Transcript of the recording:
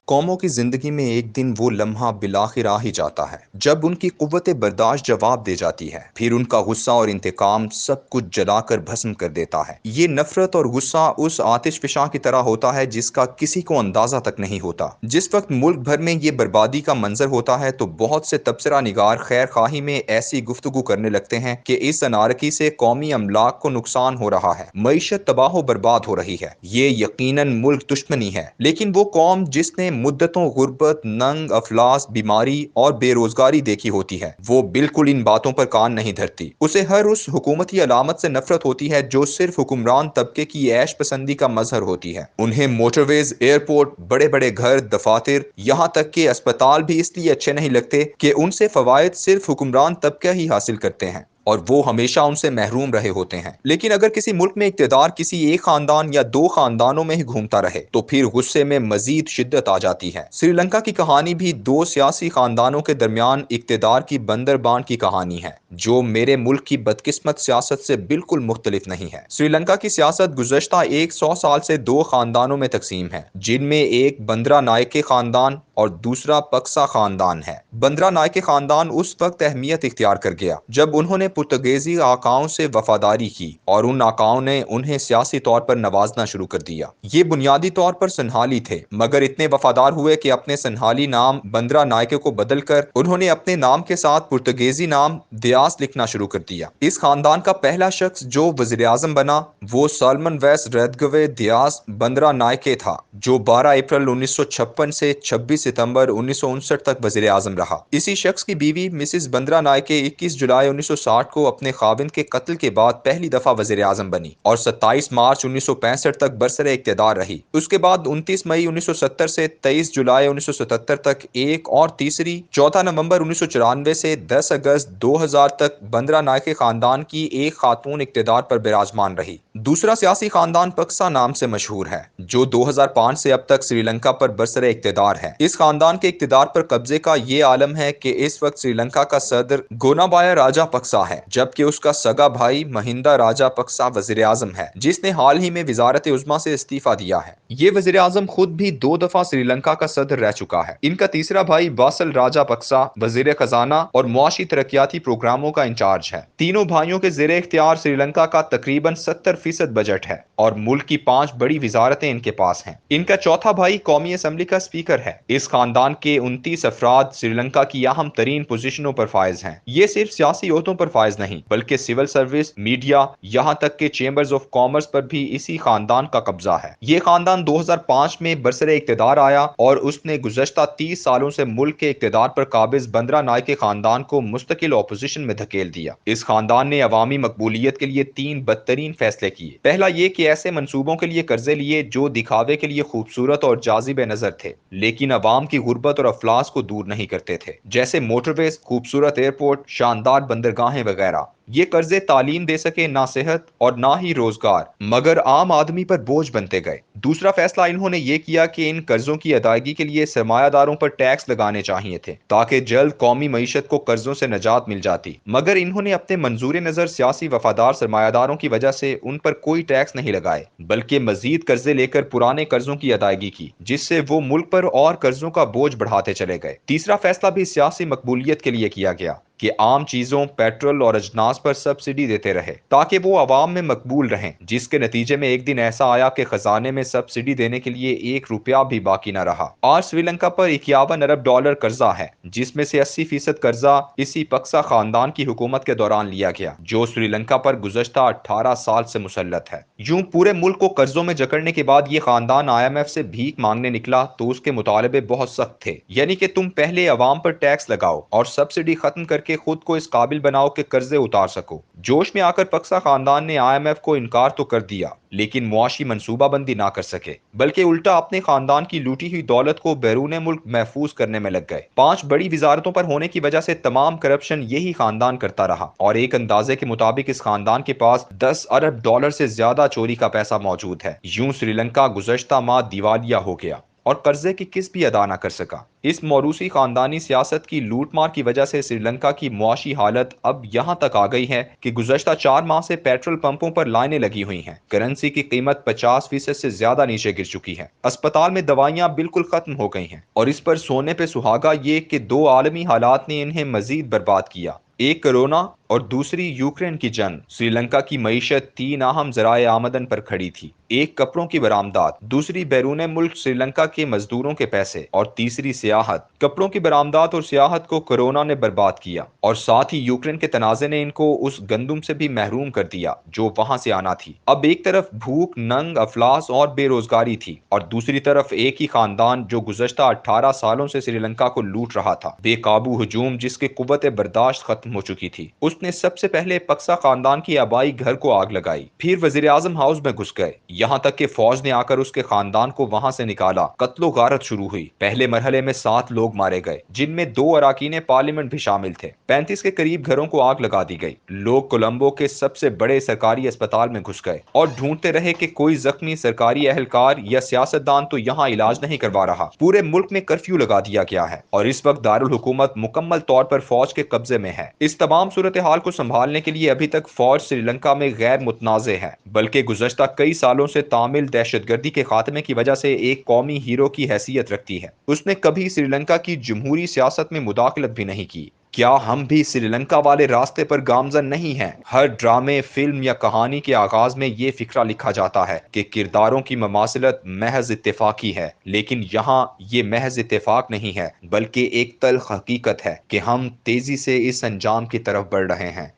कौमों की जिंदगी में एक दिन वो लम्हा बिलाखिर आ ही जाता है जब उनकी कुव्वत बर्दाश्त जवाब दे जाती है। फिर उनका गुस्सा और इंतकाम सब कुछ जलाकर भस्म कर देता है। ये नफरत और गुस्सा उस आतिशफिशां की तरह होता है जिसका किसी को अंदाजा तक नहीं होता। जिस वक्त मुल्क भर में ये बर्बादी का मंजर होता है तो बहुत से तबसरा निगार खैर खाही में ऐसी गुफ्तगू करने लगते हैं कि इस अनारकी से कौमी अमलाक को नुकसान हो रहा है, मईशत तबाह बर्बाद हो रही है। ये यकीनन मुल्क दुश्मनी है, लेकिन वो कौम जिसने मुद्दतों गुर्बत, नंग, अफलास, बीमारी और बेरोजगारी देखी होती है, वो बिल्कुल इन बातों पर कान नहीं धरती। उसे हर उस हुकूमती अलामत से नफरत होती है जो सिर्फ हुक्मरान तबके की ऐश पसंदी का मजहर होती है। उन्हें मोटरवेज, एयरपोर्ट, बड़े बड़े घर, दफातर, यहाँ तक के अस्पताल भी इसलिए अच्छे नहीं लगते कि उनसे फवायद सिर्फ हुक्मरान तबका ही हासिल करते हैं और वो हमेशा उनसे महरूम रहे होते हैं। लेकिन अगर किसी मुल्क में इक्तदार किसी एक खानदान या दो खानदानों में ही घूमता रहे तो फिर गुस्से में मजीद शिद्दत आ जाती है। श्रीलंका की कहानी भी दो सियासी खानदानों के दरमियान इक्तदार की बंदरबांट की कहानी है, जो मेरे मुल्क की बदकिस्मत सियासत से बिल्कुल मुख्तलिफ नहीं है। श्रीलंका की सियासत गुज़श्ता 100 साल से दो खानदानों में तकसीम है, जिनमें एक बंदरा नायके खानदान और दूसरा पक्सा खानदान है। बंदरा नायके खानदान उस वक्त अहमियत इख्तियार कर गया जब उन्होंने पुर्तगेजी आकाओं से वफादारी की और उन आकाओं ने उन्हें सियासी तौर पर नवाजना शुरू कर दिया। ये बुनियादी तौर पर संहाली थे, मगर इतने वफादार हुए कि अपने संहाली नाम बंदरा नायके को बदलकर उन्होंने अपने नाम के साथ पुर्तगेजी नाम दियास लिखना शुरू कर दिया। इस खानदान का पहला शख्स जो वजीर आजम बना वो सालमन वेस रेदगवे दियास बंदरा नायके था, जो 12 अप्रैल 1956 से 26 सितंबर 1959 तक वजीर आजम रहा। इसी शख्स की बीवी मिसिस बंदरा नायके 21 जुलाई 1960 को अपने खाविंद के कत्ल के बाद पहली दफा वजीर आजम बनी और 27 मार्च 1965 तक बरसरे इक्तदार रही। उसके बाद 29 मई 1970 से 23 जुलाई 1977 तक एक और तीसरी, 14 नवंबर 1994 से 10 अगस्त 2000 तक बंदरा नायके खानदान की एक खातून इक्तदार पर विराजमान रही। दूसरा सियासी खानदान पक्सा नाम से मशहूर है, जो 2005 से अब तक श्रीलंका पर बरसरे इक्तदार है। इस खानदान के इक्तदार पर कब्जे का ये आलम है कि इस वक्त श्रीलंका का सदर गोनाबाया राजा पक्सा है, जबकि उसका सगा भाई महिंदा राजा पक्सा वजीर आजम है, जिसने हाल ही में वजारत उज़्मा से इस्तीफा दिया है। ये वजीर आजम खुद भी 2 दफा श्रीलंका का सदर रह चुका है। इनका तीसरा भाई बासल राजा पक्सा वजीर खजाना और मुआशी तरक्याती प्रोग्रामों का इंचार्ज है। तीनों भाइयों के जेर इख्तियार श्रीलंका का तकरीबन 70% बजट है और मुल्क की 5 बड़ी वजारतें इनके पास हैं। इनका चौथा भाई कौमी असम्बली का स्पीकर है। इस खानदान के 29 अफराद श्रीलंका की अहम तरीन पोजीशनों पर फायज हैं। ये सिर्फ सियासी ओहदों पर फायज नहीं बल्कि सिविल सर्विस, मीडिया, यहाँ तक के चेंबर्स ऑफ कॉमर्स पर भी इसी खानदान का कब्जा है। ये खानदान 2005 में बरसरे इक्तदार आया और उसने गुज़श्ता 30 सालों से मुल्क के इक्तदार पर काबिज बंदरा नायके खानदान को मुस्तकिल ऑपोजिशन में धकेल दिया। इस खानदान ने अवामी मकबूलियत के लिए 3 बदतरीन फैसले किए। पहला ये कि ऐसे मंसूबों के लिए कर्जे लिए जो दिखावे के लिए खूबसूरत और जाजिब नजर थे, लेकिन अवाम की गुर्बत और अफलास को दूर नहीं करते थे, जैसे मोटरवेज, खूबसूरत एयरपोर्ट, शानदार बंदरगाहें वगैरह। ये कर्जे तालीम दे सके ना सेहत और ना ही रोजगार, मगर आम आदमी पर बोझ बनते गए। दूसरा फैसला इन्होंने ये किया कि इन कर्जों की अदायगी के लिए सरमायादारों पर टैक्स लगाने चाहिए थे ताकि जल्द कौमी मईशत को कर्जों से निजात मिल जाती, मगर इन्होंने अपने मंजूर नजर सियासी वफादार सरमायादारों की वजह से उन पर कोई टैक्स नहीं लगाए, बल्कि मजीद कर्जे लेकर पुराने कर्जों की अदायगी की, जिससे वो मुल्क पर और कर्जों का बोझ बढ़ाते चले गए। तीसरा फैसला भी सियासी मकबूलियत के लिए किया गया कि आम चीजों, पेट्रोल और अजनास पर सब्सिडी देते रहे ताकि वो आवाम में मकबूल रहें, जिसके नतीजे में एक दिन ऐसा आया कि खजाने में सब्सिडी देने के लिए 1 रुपया भी बाकी न रहा। आज श्रीलंका पर 51 अरब डॉलर कर्जा है, जिसमें से 80% कर्जा इसी पक्सा खानदान की हुकूमत के दौरान लिया गया, जो श्रीलंका पर गुज़श्ता 18 साल से मुसल्लत है। यूं पूरे मुल्क को कर्जों में जकड़ने के बाद ये खानदान IMF से भीख मांगने निकला तो उसके मुतालबे बहुत सख्त थे, यानी कि तुम पहले अवाम पर टैक्स लगाओ और सब्सिडी खत्म करके खुद को इस काबिल बनाओ कि कर्जे उतार सको। जोश में आकर पक्सा खानदान ने IMF को इनकार तो कर दिया, लेकिन मुआशी मंसूबाबंदी ना कर सके, बल्कि उल्टा अपने खानदान की लूटी हुई दौलत को बैरून मुल्क महफूज करने में लग गए। 5 बड़ी वजारतों पर होने की वजह से तमाम करप्शन यही खानदान करता रहा और एक अंदाजे के मुताबिक इस खानदान के पास 10 अरब डॉलर से ज्यादा चोरी का पैसा मौजूद है। यूं श्रीलंका गुज़श्ता माह दिवालिया हो गया और कर्जे की किस्त भी अदा न कर सका। इस मौरूसी खानदानी सियासत की लूटमार की वजह से श्रीलंका की मुआशी हालत अब यहाँ तक आ गई है कि गुज़श्ता 4 माह से पेट्रोल पंपों पर लाइनें लगी हुई हैं। करेंसी की कीमत 50% से ज्यादा नीचे गिर चुकी है। अस्पताल में दवाइयां बिल्कुल खत्म हो गई हैं और इस पर सोने पे सुहागा ये कि दो आलमी हालात ने इन्हें मजीद बर्बाद किया। एक कोरोना और दूसरी यूक्रेन की जंग। श्रीलंका की मईशत 3 अहम जराए आमदन पर खड़ी थी। एक कपड़ों की बरामदात, दूसरी बैरून मुल्क श्रीलंका के मजदूरों के पैसे और तीसरी सियाहत। कपड़ों की बरामदात और सियाहत को कोरोना ने बर्बाद किया और साथ ही यूक्रेन के तनाजे ने इनको उस गंदुम से भी महरूम कर दिया जो वहां से आना थी। अब एक तरफ भूख, नंग, अफलास और बेरोजगारी थी और दूसरी तरफ एक ही खानदान जो गुज़श्ता 18 सालों से श्रीलंका को लूट रहा था। बेकाबू हजूम जिसके कुव्वत बर्दाश्त खत्म हो चुकी थी। उसने सबसे पहले पक्सा खानदान की आबाई घर को आग लगाई, फिर वजीर आजम हाउस में घुस गए, यहाँ तक कि फौज ने आकर उसके खानदान को वहां से निकाला। कत्लो गारत शुरू हुई। पहले मरहले में 7 लोग मारे गए, जिनमें 2 अराकीन पार्लियामेंट भी शामिल थे। 35 के करीब घरों को आग लगा दी गई। लोग कोलंबो के सबसे बड़े सरकारी अस्पताल में घुस गए और ढूंढते रहे कि कोई जख्मी सरकारी एहलकार या सियासतदान तो यहाँ इलाज नहीं करवा रहा। पूरे मुल्क में कर्फ्यू लगा दिया गया है और इस वक्त दारुल हुकूमत मुकम्मल तौर पर फौज के कब्जे में है। इस तमाम सूरत हाल को संभालने के लिए अभी तक फौज श्रीलंका में गैर मुतनाज़े है, बल्कि गुज़श्ता कई सालों से तामिल दहशतगर्दी के खात्मे की वजह से एक कौमी हीरो की हैसियत रखती है। उसने कभी श्रीलंका की जमहूरी सियासत में मुदाखलत भी नहीं की। क्या हम भी श्रीलंका वाले रास्ते पर गामजन नहीं हैं? हर ड्रामे, फिल्म या कहानी के आगाज में ये फिक्रा लिखा जाता है कि किरदारों की ममासिलत महज इत्तेफाकी है, लेकिन यहाँ ये महज इत्तेफाक नहीं है, बल्कि एक तल्ख हकीकत है कि हम तेजी से इस अंजाम की तरफ बढ़ रहे हैं।